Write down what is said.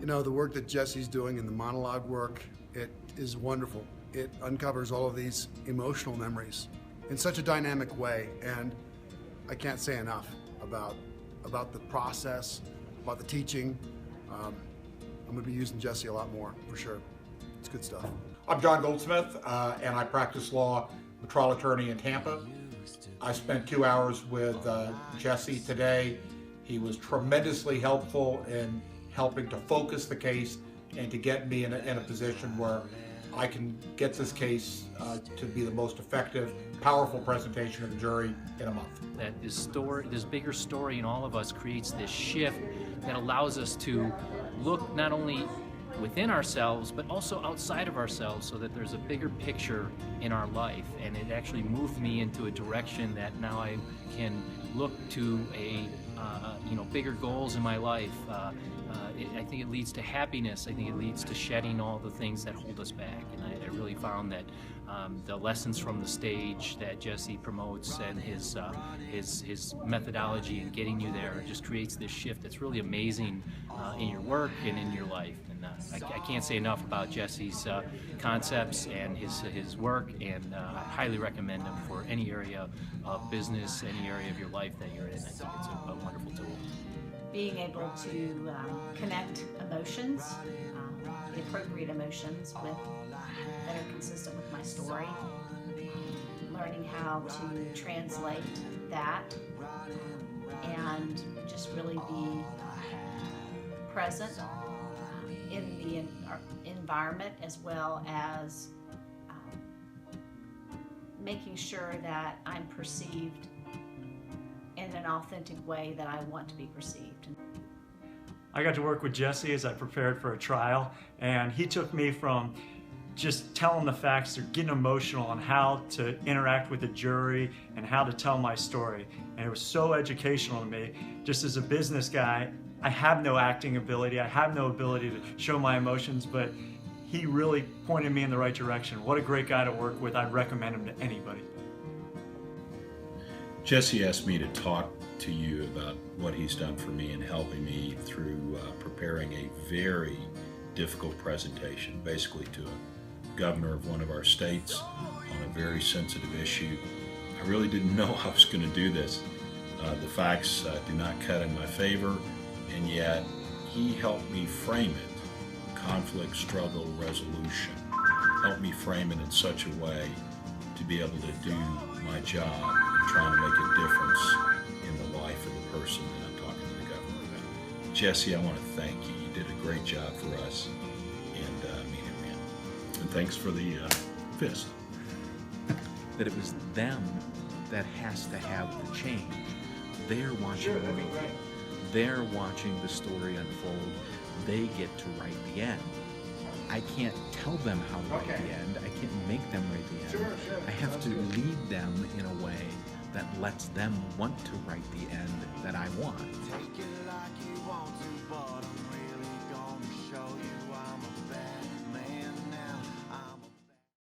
You know, the work that Jesse's doing in the monologue work, it is wonderful. It uncovers all of these emotional memories in such a dynamic way, and I can't say enough about the process, about the teaching. I'm going to be using Jesse a lot more, for sure. It's good stuff. I'm John Goldsmith, and I practice law, I'm a trial attorney in Tampa. I spent 2 hours with Jesse today. He was tremendously helpful in helping to focus the case and to get me in a position where I can get this case to be the most effective, powerful presentation of the jury in a month. That this bigger story in all of us creates this shift that allows us to look not only within ourselves, but also outside of ourselves, so that there's a bigger picture in our life. And it actually moved me into a direction that now I can look to bigger goals in my life. I think it leads to happiness. I think it leads to shedding all the things that hold us back. And I really found that the lessons from the stage that Jesse promotes and his methodology in getting you there just creates this shift that's really amazing in your work and in your life. And I can't say enough about Jesse's concepts and his work, and I highly recommend him for any area of business, any area of your life that you're in. I think it's a wonderful tool. Being able to connect emotions, the appropriate emotions, that are consistent with my story, learning how to translate that, and just really be present in the environment, as well as making sure that I'm perceived in an authentic way that I want to be perceived. I got to work with Jesse as I prepared for a trial, and he took me from just telling the facts to getting emotional on how to interact with the jury and how to tell my story. And it was so educational to me. Just as a business guy, I have no acting ability, I have no ability to show my emotions, but he really pointed me in the right direction. What a great guy to work with. I'd recommend him to anybody. Jesse asked me to talk to you about what he's done for me in helping me through preparing a very difficult presentation, basically to a governor of one of our states on a very sensitive issue. I really didn't know I was going to do this. The facts do not cut in my favor, and yet he helped me frame it. Conflict, struggle, resolution. Helped me frame it in such a way to be able to do my job and trying to make a difference in the life of the person that I'm talking to the governor about. Jesse, I want to thank you. You did a great job for us, and mean it, man. And thanks for the fist. That it was them that has to have the change. They're watching the movie. They're watching the story unfold. They get to write the end. I can't tell them how to write the end. I can't make them write the end. I have to lead them in a way that lets them want to write the end that I want. Take it like you want to, but I'm really gonna show you